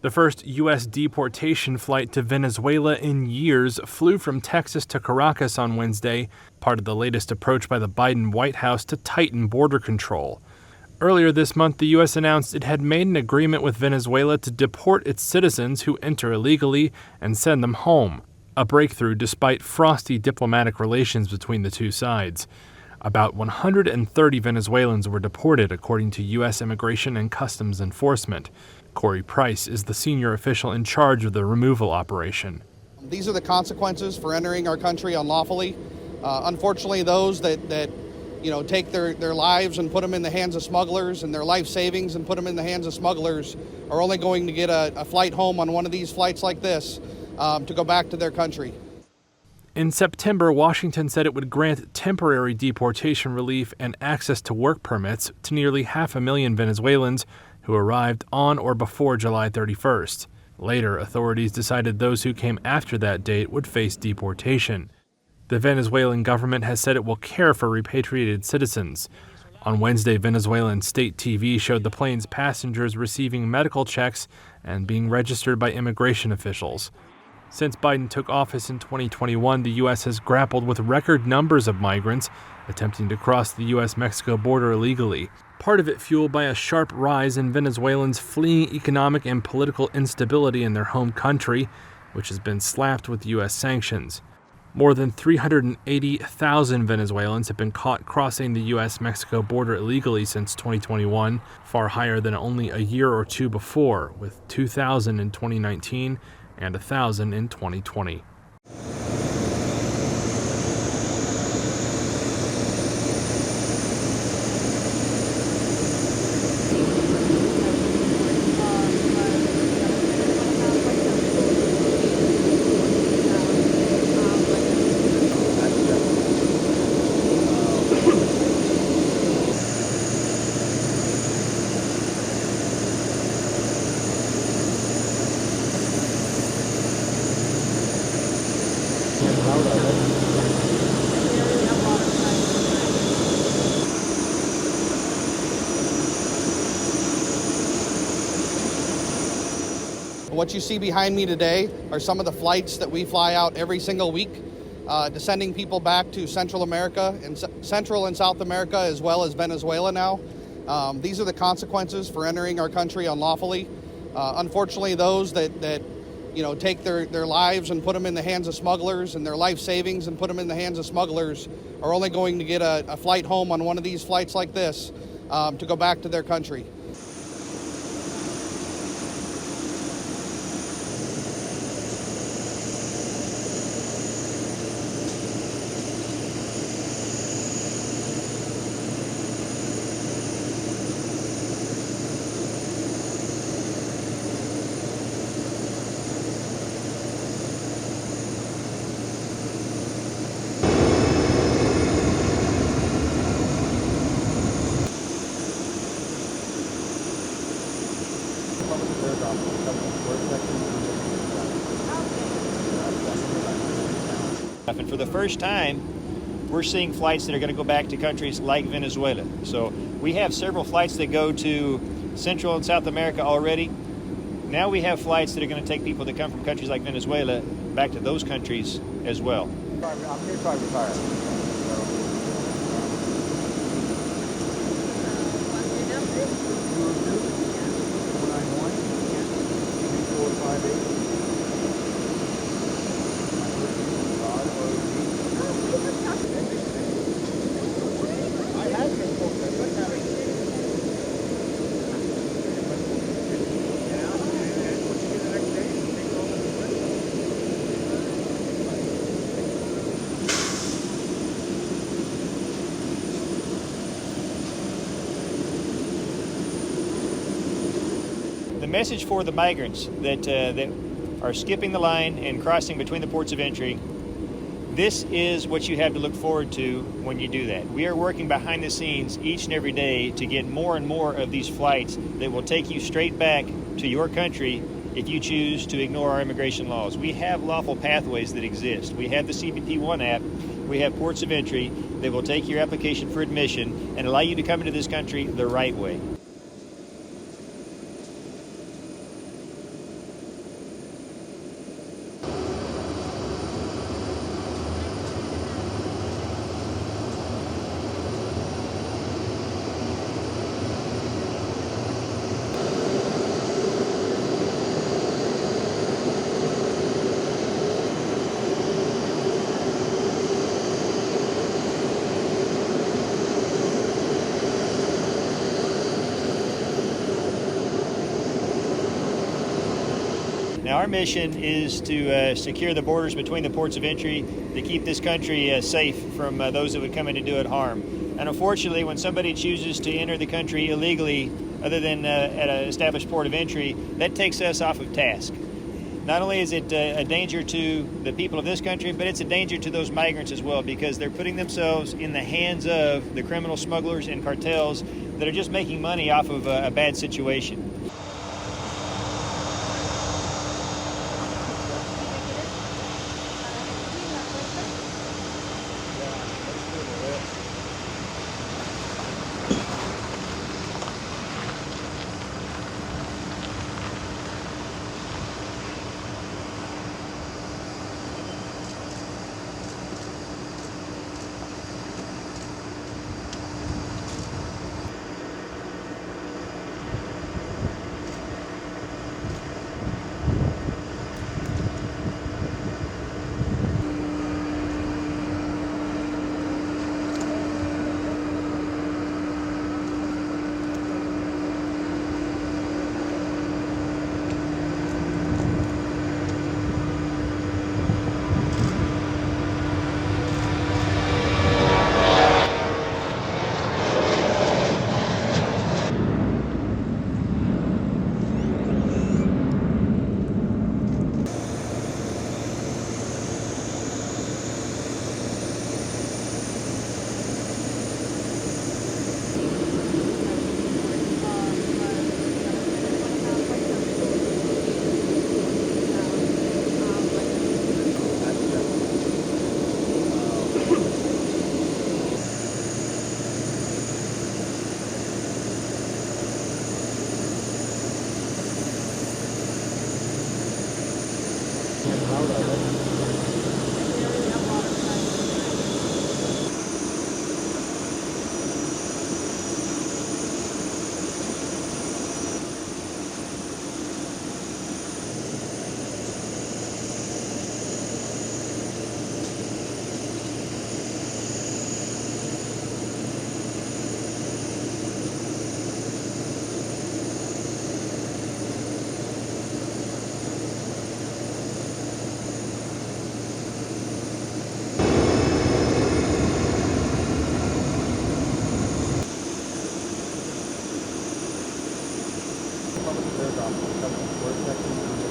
The first U.S. deportation flight to Venezuela in years flew from Texas to Caracas on Wednesday, part of the latest approach by the Biden White House to tighten border control. Earlier this month, the U.S. announced it had made an agreement with Venezuela to deport its citizens who enter illegally and send them home, a breakthrough despite frosty diplomatic relations between the two sides. About 130 Venezuelans were deported, according to U.S. Immigration and Customs Enforcement. Corey Price is the senior official in charge of the removal operation. These are the consequences for entering our country unlawfully. Unfortunately, those that take their lives and put them in the hands of smugglers, and their life savings and put them in the hands of smugglers, are only going to get a flight home on one of these flights like this to go back to their country. In September, Washington said it would grant temporary deportation relief and access to work permits to nearly 500,000 Venezuelans who arrived on or before July 31st. Later, authorities decided those who came after that date would face deportation. The Venezuelan government has said it will care for repatriated citizens. On Wednesday, Venezuelan state TV showed the plane's passengers receiving medical checks and being registered by immigration officials. Since Biden took office in 2021, the U.S. has grappled with record numbers of migrants attempting to cross the U.S.-Mexico border illegally, part of it fueled by a sharp rise in Venezuelans fleeing economic and political instability in their home country, which has been slapped with U.S. sanctions. More than 380,000 Venezuelans have been caught crossing the U.S.-Mexico border illegally since 2021, far higher than only a year or two before, with 2,000 in 2019 and 1,000 in 2020. What you see behind me today are some of the flights that we fly out every single week, sending people back to Central America and Central and South America, as well as Venezuela now. These are the consequences for entering our country unlawfully. Unfortunately, those that take their lives and put them in the hands of smugglers, and their life savings and put them in the hands of smugglers, are only going to get a flight home on one of these flights like this to go back to their country. And for the first time, we're seeing flights that are going to go back to countries like Venezuela. So we have several flights that go to Central and South America already. Now we have flights that are going to take people that come from countries like Venezuela back to those countries as well. I'm here to try to retire. The message for the migrants that are skipping the line and crossing between the ports of entry, this is what you have to look forward to when you do that. We are working behind the scenes each and every day to get more and more of these flights that will take you straight back to your country if you choose to ignore our immigration laws. We have lawful pathways that exist. We have the CBP-1 app. We have ports of entry that will take your application for admission and allow you to come into this country the right way. Now, our mission is to secure the borders between the ports of entry to keep this country safe from those that would come in to do it harm. And unfortunately, when somebody chooses to enter the country illegally, other than at an established port of entry, that takes us off of task. Not only is it a danger to the people of this country, but it's a danger to those migrants as well, because they're putting themselves in the hands of the criminal smugglers and cartels that are just making money off of a bad situation. Public affairs officer, Customs Enforcement Section.